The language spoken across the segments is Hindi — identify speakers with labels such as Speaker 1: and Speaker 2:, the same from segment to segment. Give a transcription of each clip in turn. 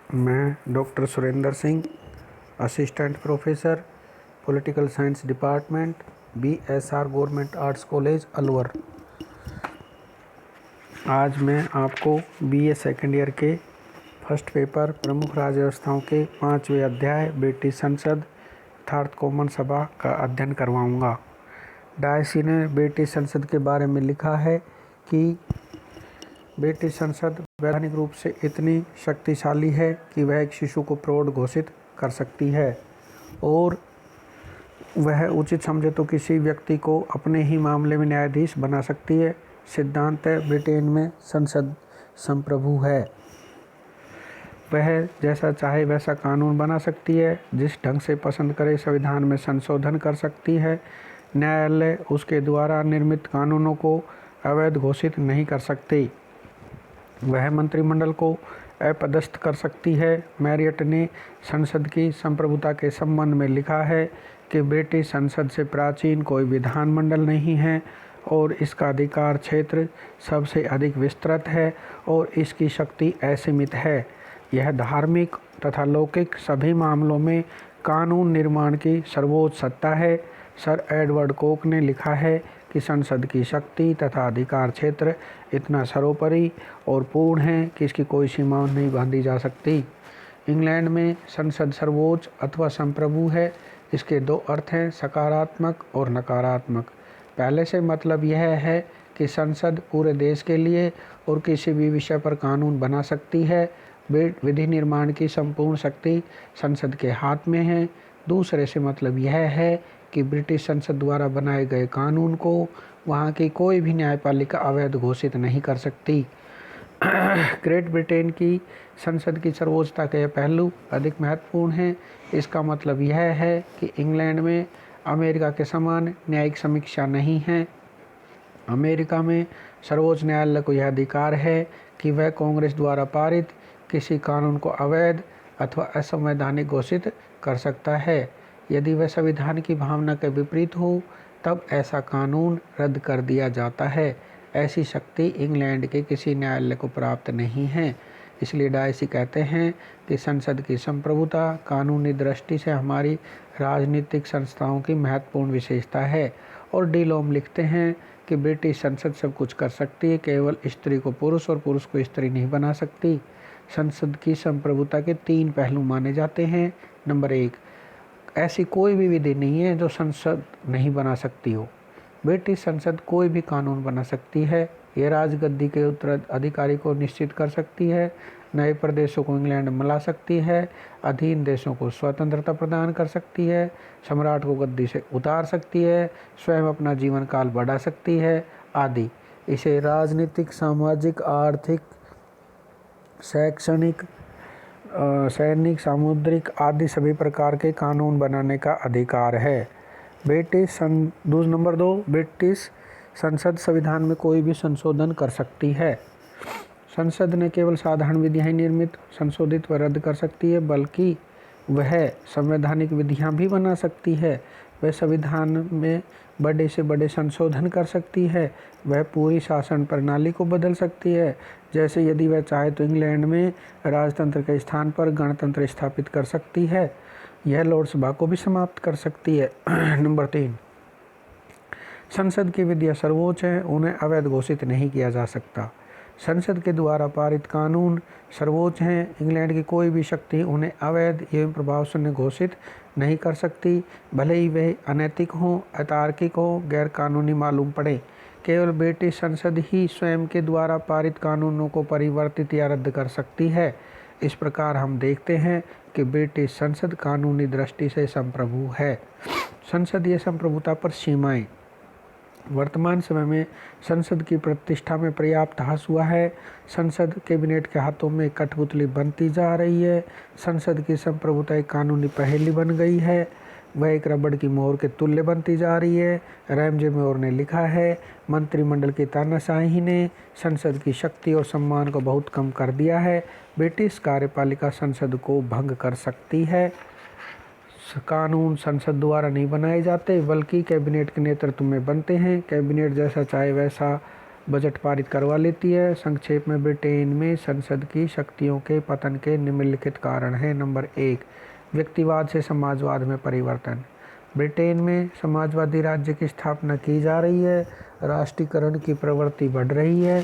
Speaker 1: मैं doctor Surendra Singh, assistant professor, political science department, BSR government arts college Alwar. आज मैं आपको BA सेकेंड ईयर के फर्स्ट पेपर प्रमुख राज्य व्यवस्थाओं के 5वें अध्याय ब्रिटिश संसद यथार्थ कॉमन सभा का अध्ययन करवाऊंगा। डायसी ने ब्रिटिश संसद के बारे में लिखा है कि ब्रिटिश संसद वैधानिक रूप से इतनी शक्तिशाली है कि वह एक शिशु को प्रौढ़ घोषित कर सकती है और वह उचित समझे तो किसी व्यक्ति को अपने ही मामले में न्यायाधीश बना सकती है। सिद्धांत है, ब्रिटेन में संसद संप्रभु है। वह जैसा चाहे वैसा कानून बना सकती है, जिस ढंग से पसंद करे संविधान में संशोधन कर सकती है। न्यायालय उसके द्वारा निर्मित कानूनों को अवैध घोषित नहीं कर सकते। वह मंत्रिमंडल को अपदस्थ कर सकती है। मैरियट ने संसद की संप्रभुता के संबंध में लिखा है कि ब्रिटिश संसद से प्राचीन कोई विधानमंडल नहीं है और इसका अधिकार क्षेत्र सबसे अधिक विस्तृत है और इसकी शक्ति असीमित है। यह धार्मिक तथा लौकिक सभी मामलों में कानून निर्माण की सर्वोच्च सत्ता है। सर एडवर्ड कोक ने लिखा है कि संसद की शक्ति तथा अधिकार क्षेत्र इतना सर्वोपरि और पूर्ण है कि इसकी कोई सीमा नहीं बांधी जा सकती। इंग्लैंड में संसद सर्वोच्च अथवा संप्रभु है। इसके दो अर्थ हैं, सकारात्मक और नकारात्मक। पहले से मतलब यह है कि संसद पूरे देश के लिए और किसी भी विषय पर कानून बना सकती है। विधि निर्माण की संपूर्ण शक्ति संसद के हाथ में है। दूसरे से मतलब यह है कि ब्रिटिश संसद द्वारा बनाए गए कानून को वहाँ की कोई भी न्यायपालिका अवैध घोषित नहीं कर सकती। ग्रेट ब्रिटेन की संसद की सर्वोच्चता के पहलू अधिक महत्वपूर्ण हैं। इसका मतलब यह है कि इंग्लैंड में अमेरिका के समान न्यायिक समीक्षा नहीं है। अमेरिका में सर्वोच्च न्यायालय को यह अधिकार है कि वह कांग्रेस द्वारा पारित किसी कानून को अवैध अथवा असंवैधानिक घोषित कर सकता है। यदि वह संविधान की भावना के विपरीत हो तब ऐसा कानून रद्द कर दिया जाता है। ऐसी शक्ति इंग्लैंड के किसी न्यायालय को प्राप्त नहीं है। इसलिए डायसी कहते हैं कि संसद की संप्रभुता कानूनी दृष्टि से हमारी राजनीतिक संस्थाओं की महत्वपूर्ण विशेषता है। और डी लॉम लिखते हैं कि ब्रिटिश संसद सब कुछ कर सकती है, केवल स्त्री को पुरुष और पुरुष को स्त्री नहीं बना सकती। संसद की संप्रभुता के 3 पहलू माने जाते हैं। नंबर 1, ऐसी कोई भी विधि नहीं है जो संसद नहीं बना सकती हो। ब्रिटिश संसद कोई भी कानून बना सकती है। ये राजगद्दी के उत्तराधिकारी को निश्चित कर सकती है। नए प्रदेशों को इंग्लैंड में मिला सकती है। अधीन देशों को स्वतंत्रता प्रदान कर सकती है। सम्राट को गद्दी से उतार सकती है। स्वयं अपना जीवन काल बढ़ा सकती है आदि। इसे राजनीतिक, सामाजिक, आर्थिक, शैक्षणिक, सैनिक, सामुद्रिक आदि सभी प्रकार के कानून बनाने का अधिकार है। नंबर 2, ब्रिटिश संसद संविधान में कोई भी संशोधन कर सकती है। संसद ने केवल साधारण विधियां निर्मित, संशोधित व रद्द कर सकती है, बल्कि वह संवैधानिक विधियां भी बना सकती है। वह संविधान में बड़े से बड़े संशोधन कर सकती है। वह पूरी शासन प्रणाली को बदल सकती है। जैसे यदि वह चाहे तो इंग्लैंड में राजतंत्र के स्थान पर गणतंत्र स्थापित कर सकती है। यह लोकसभा को भी समाप्त कर सकती है। नंबर 3, संसद की विधियां सर्वोच्च हैं, उन्हें अवैध घोषित नहीं किया जा सकता। संसद के द्वारा पारित कानून सर्वोच्च हैं। इंग्लैंड की कोई भी शक्ति उन्हें अवैध एवं प्रभावशून्य घोषित नहीं कर सकती, भले ही वे अनैतिक हों, अतार्किक हों, गैर कानूनी मालूम पड़े। केवल ब्रिटिश संसद ही स्वयं के द्वारा पारित कानूनों को परिवर्तित या रद्द कर सकती है। इस प्रकार हम देखते हैं कि ब्रिटिश संसद कानूनी दृष्टि से संप्रभु है। संसदीय संप्रभुता पर सीमाएं। वर्तमान समय में संसद की प्रतिष्ठा में पर्याप्त ह्रास हुआ है। संसद कैबिनेट के हाथों में कठपुतली बनती जा रही है। संसद की संप्रभुता एक कानूनी पहेली बन गई है। वह एक रबड़ की मोहर के तुल्य बनती जा रही है। रैमजे मोर ने लिखा है, मंत्रिमंडल की तानाशाही ने संसद की शक्ति और सम्मान को बहुत कम कर दिया है। ब्रिटिश कार्यपालिका संसद को भंग कर सकती है। कानून संसद द्वारा नहीं बनाए जाते, बल्कि कैबिनेट के नेतृत्व में बनते हैं। कैबिनेट जैसा चाहे वैसा बजट पारित करवा लेती है। संक्षेप में ब्रिटेन में संसद की शक्तियों के पतन के निम्नलिखित कारण हैं। नंबर 1, व्यक्तिवाद से समाजवाद में परिवर्तन। ब्रिटेन में समाजवादी राज्य की स्थापना की जा रही है। राष्ट्रीयकरण की प्रवृत्ति बढ़ रही है।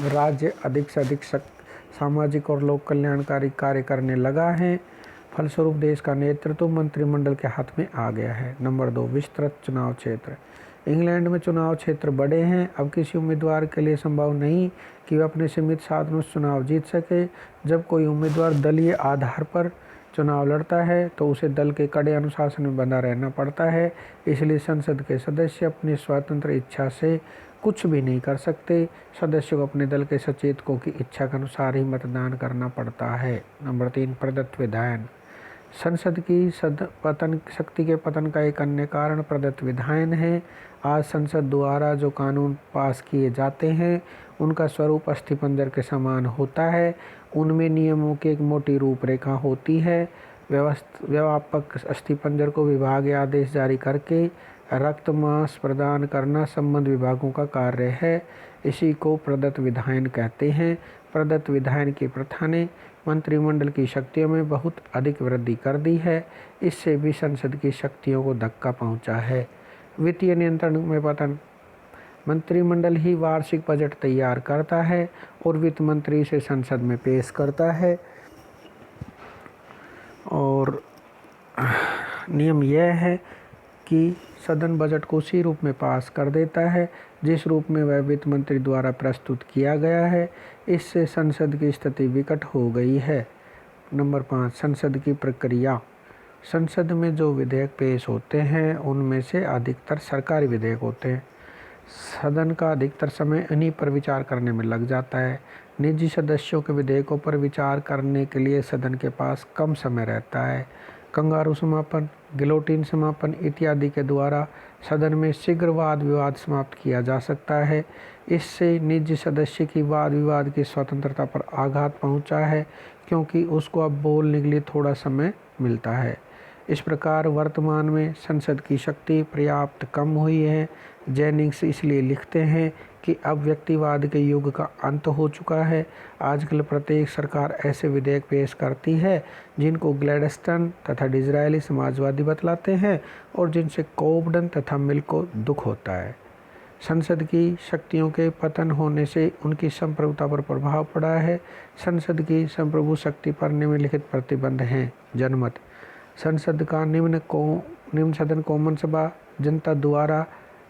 Speaker 1: राज्य अधिक से अधिक सामाजिक और लोक कल्याणकारी कार्य करने लगा है। फलस्वरूप देश का नेतृत्व मंत्रिमंडल के हाथ में आ गया है। नंबर 2, विस्तृत चुनाव क्षेत्र। इंग्लैंड में चुनाव क्षेत्र बड़े हैं। अब किसी उम्मीदवार के लिए संभव नहीं कि वह अपने सीमित साधनों से चुनाव जीत सके। जब कोई उम्मीदवार दलीय आधार पर चुनाव लड़ता है तो उसे दल के कड़े अनुशासन में बंधा रहना पड़ता है। इसलिए संसद के सदस्य अपनी स्वतंत्र इच्छा से कुछ भी नहीं कर सकते। सदस्यों को अपने दल के सचेतकों की इच्छा के अनुसार ही मतदान करना पड़ता है। नंबर 3, प्रदत्त विधायन। संसद की शक्ति के पतन का एक अन्य कारण प्रदत्त विधायन है। आज संसद द्वारा जो कानून पास किए जाते हैं उनका स्वरूप अस्थिपंजर के समान होता है। उनमें नियमों की एक मोटी रूपरेखा होती है। व्यापक अस्थिपंजर को विभाग या आदेश जारी करके रक्त मांस प्रदान करना संबंध विभागों का कार्य है। इसी को प्रदत्त विधायन कहते हैं। प्रदत्त विधायन की प्रथा ने मंत्रिमंडल की शक्तियों में बहुत अधिक वृद्धि कर दी है। इससे भी संसद की शक्तियों को धक्का पहुंचा है। वित्तीय नियंत्रण में पतन। मंत्रिमंडल ही वार्षिक बजट तैयार करता है और वित्त मंत्री इसे संसद में पेश करता है। और नियम यह है कि सदन बजट को उसी रूप में पास कर देता है जिस रूप में वह वित्त मंत्री द्वारा प्रस्तुत किया गया है। इससे संसद की स्थिति विकट हो गई है। नंबर 5, संसद की प्रक्रिया। संसद में जो विधेयक पेश होते हैं उनमें से अधिकतर सरकारी विधेयक होते हैं। सदन का अधिकतर समय इन्हीं पर विचार करने में लग जाता है। निजी सदस्यों के विधेयकों पर विचार करने के लिए सदन के पास कम समय रहता है। कंगारू समापन, गिलोटिन समापन इत्यादि के द्वारा सदन में शीघ्र वाद विवाद समाप्त किया जा सकता है। इससे निजी सदस्य की वाद विवाद की स्वतंत्रता पर आघात पहुंचा है क्योंकि उसको अब बोलने के लिए थोड़ा समय मिलता है। इस प्रकार वर्तमान में संसद की शक्ति पर्याप्त कम हुई है। जेनिंग्स इसलिए लिखते हैं कि अब व्यक्तिवाद के युग का अंत हो चुका है। आजकल प्रत्येक सरकार ऐसे विधेयक पेश करती है जिनको ग्लैडस्टोन तथा डिज़रायली समाजवादी बतलाते हैं और जिनसे कोबडन तथा मिल को दुख होता है। संसद की शक्तियों के पतन होने से उनकी संप्रभुता पर प्रभाव पड़ा है। संसद की संप्रभु शक्ति पर निम्नलिखित प्रतिबंध हैं। जनमत। संसद का निम्न सदन कॉमन सभा जनता द्वारा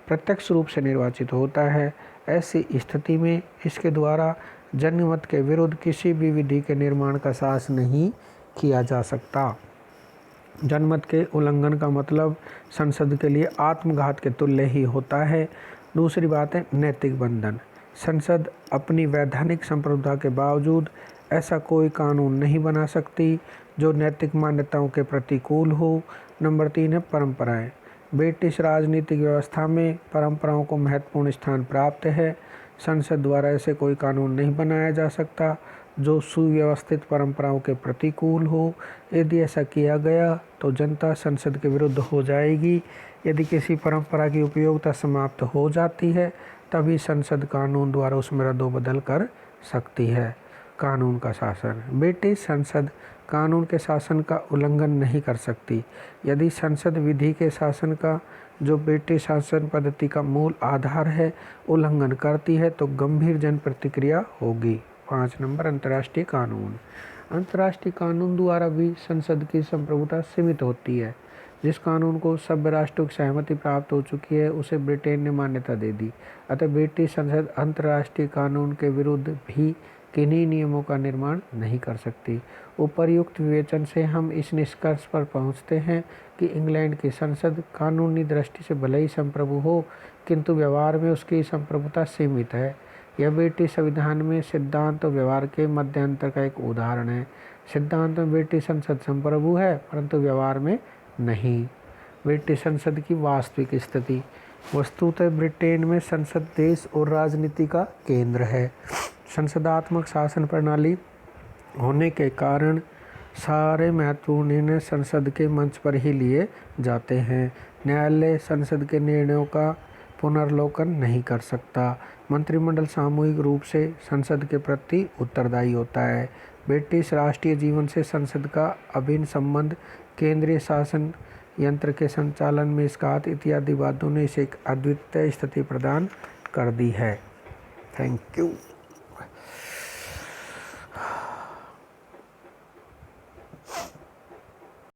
Speaker 1: प्रत्यक्ष रूप से निर्वाचित होता है। ऐसी स्थिति में इसके द्वारा जनमत के विरुद्ध किसी भी विधि के निर्माण का साहस नहीं किया जा सकता। जनमत के उल्लंघन का मतलब संसद के लिए आत्मघात के तुल्य ही होता है। दूसरी बात है नैतिक बंधन। संसद अपनी वैधानिक संप्रभुता के बावजूद ऐसा कोई कानून नहीं बना सकती जो नैतिक मान्यताओं के प्रतिकूल हो। नंबर 3 है परंपराएं। ब्रिटिश राजनीतिक व्यवस्था में परंपराओं को महत्वपूर्ण स्थान प्राप्त है। संसद द्वारा ऐसे कोई कानून नहीं बनाया जा सकता जो सुव्यवस्थित परंपराओं के प्रतिकूल हो। यदि ऐसा किया गया तो जनता संसद के विरुद्ध हो जाएगी। यदि किसी परंपरा की उपयोगिता समाप्त हो जाती है तभी संसद कानून द्वारा उसमें रद्दोबदल कर सकती है। कानून का शासन। ब्रिटिश संसद कानून के शासन का उल्लंघन नहीं कर सकती। यदि संसद विधि के शासन का, जो ब्रिटिश शासन पद्धति का मूल आधार है, उल्लंघन करती है तो गंभीर जन प्रतिक्रिया होगी। 5 नंबर अंतर्राष्ट्रीय कानून। अंतर्राष्ट्रीय कानून द्वारा भी संसद की संप्रभुता सीमित होती है। जिस कानून को सभ्य राष्ट्रों की सहमति प्राप्त हो चुकी है उसे ब्रिटेन ने मान्यता दे दी। अतः ब्रिटिश संसद अंतर्राष्ट्रीय कानून के विरुद्ध भी किन्हीं नियमों का निर्माण नहीं कर सकती। उपर्युक्त विवेचन से हम इस निष्कर्ष पर पहुंचते हैं कि इंग्लैंड की संसद कानूनी दृष्टि से भले ही संप्रभु हो किंतु व्यवहार में उसकी संप्रभुता सीमित है। यह ब्रिटिश संविधान में सिद्धांत और व्यवहार के मध्यांतर का एक उदाहरण है। सिद्धांत में ब्रिटिश संसद संप्रभु है परंतु व्यवहार में नहीं। ब्रिटिश संसद की वास्तविक स्थिति। वस्तुतः ब्रिटेन में संसद देश और राजनीति का केंद्र है। संसदात्मक शासन प्रणाली होने के कारण सारे महत्वपूर्ण निर्णय संसद के मंच पर ही लिए जाते हैं। न्यायालय संसद के निर्णयों का पुनर्लोकन नहीं कर सकता। मंत्रिमंडल सामूहिक रूप से संसद के प्रति उत्तरदायी होता है। ब्रिटिश राष्ट्रीय जीवन से संसद का अभिन्न संबंध केंद्रीय शासन यंत्र के संचालन में इसका हाथ इत्यादि बातों ने इसे एक अद्वितीय स्थिति प्रदान कर दी है। Thank you.